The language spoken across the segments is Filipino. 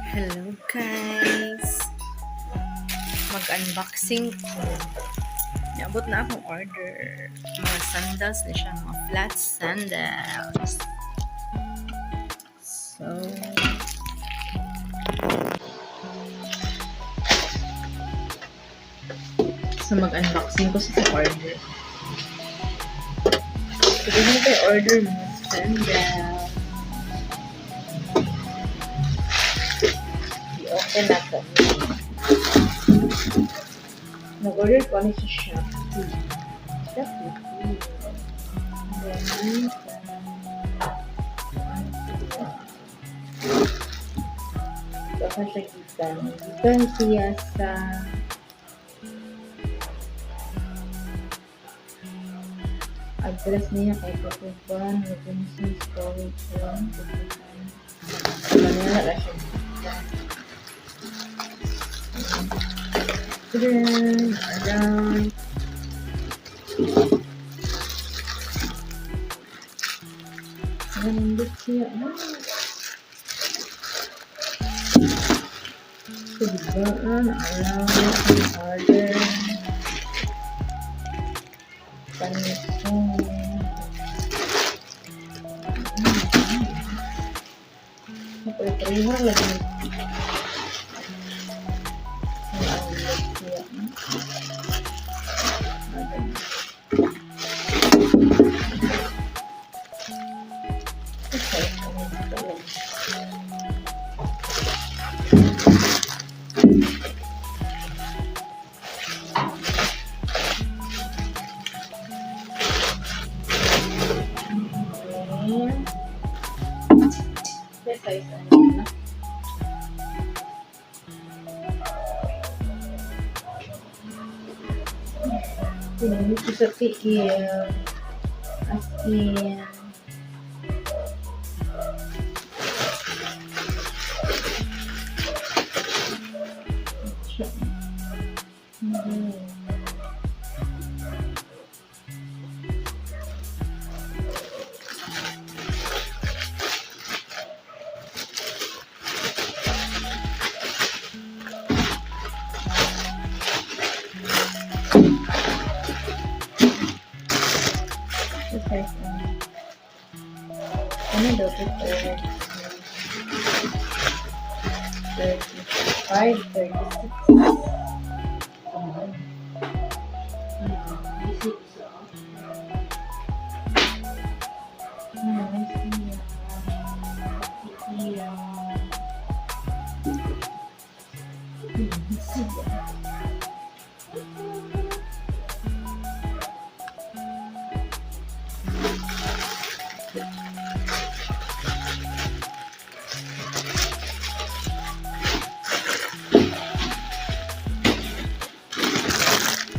Hello guys! Mag-unboxing ko. Naabot na akong order. Mga sandals na siya, mga flat sandals. So mag-unboxing ko sa order. So kung ano kayo order mga sandals. I-open na ko. Nag-order ko ano sa Shopee. Then, baka siya gitan. Gitan siya sa address niya kay Kapupan, Robinson Storage Room, Kapupan. Manila na siya gitan. Then, around nandit siya. So, diba? Around order panisong pwede-pwede lagi ini ko sa tiil as in ano daw ito? 35, 36.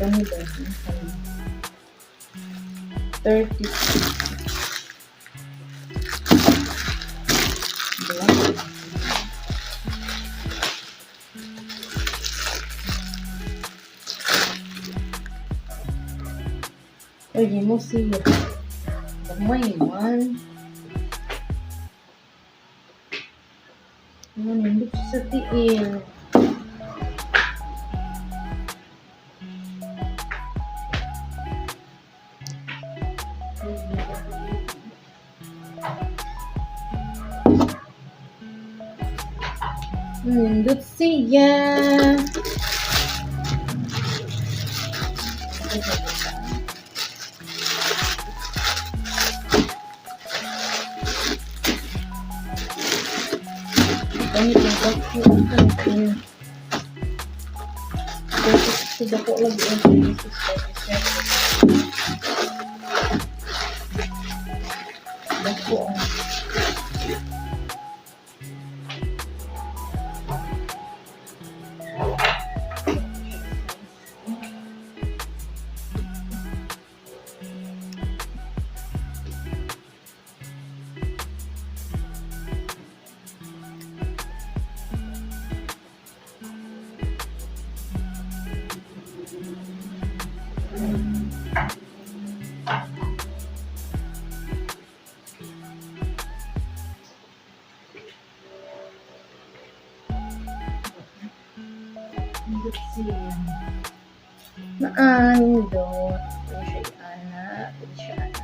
Kami ba? 30. Pwede mo siya. Bagmay man. Ano, hindi sa tiil. Nindot siya. Gamit yung vacuum. Sudah ko lagi ang pinisis. Vacuum. Maandot. Pwede siya ana. Pwede siya ana.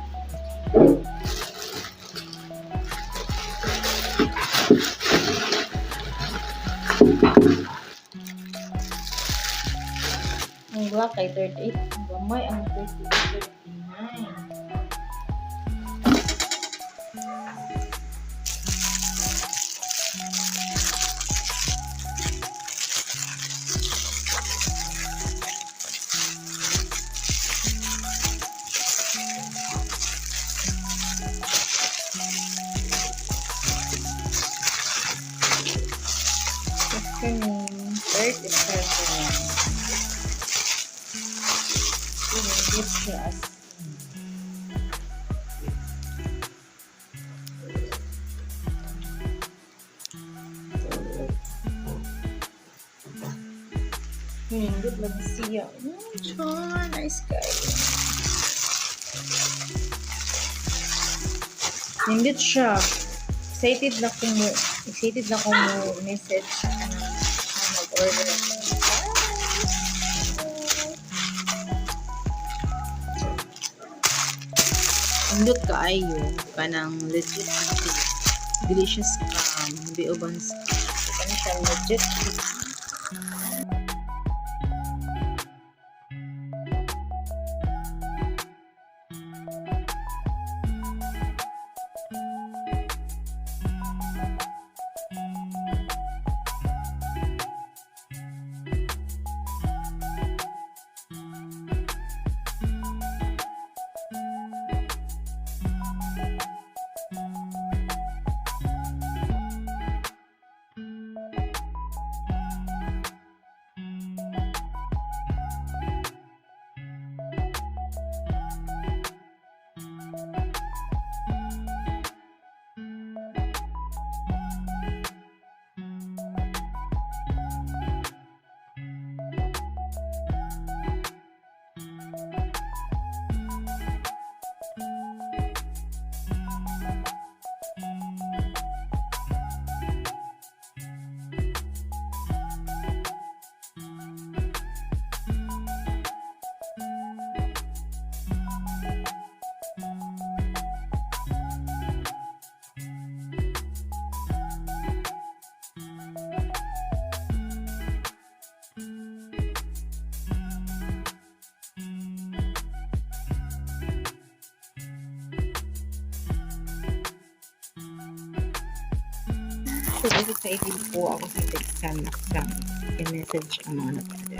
Ang black ay 38. Ang gamay ang 38, 39. Afternoon, 37. Pinagit siya as pinagit lang siya. Chon, nice guy. Nindit siya. Excited na ko mo message sa mag-order ako. Nindot ka ayo kanang legit delicious biobans. Kani siya legit. So, excited po ako sa text sa i-message ang mga nag-order.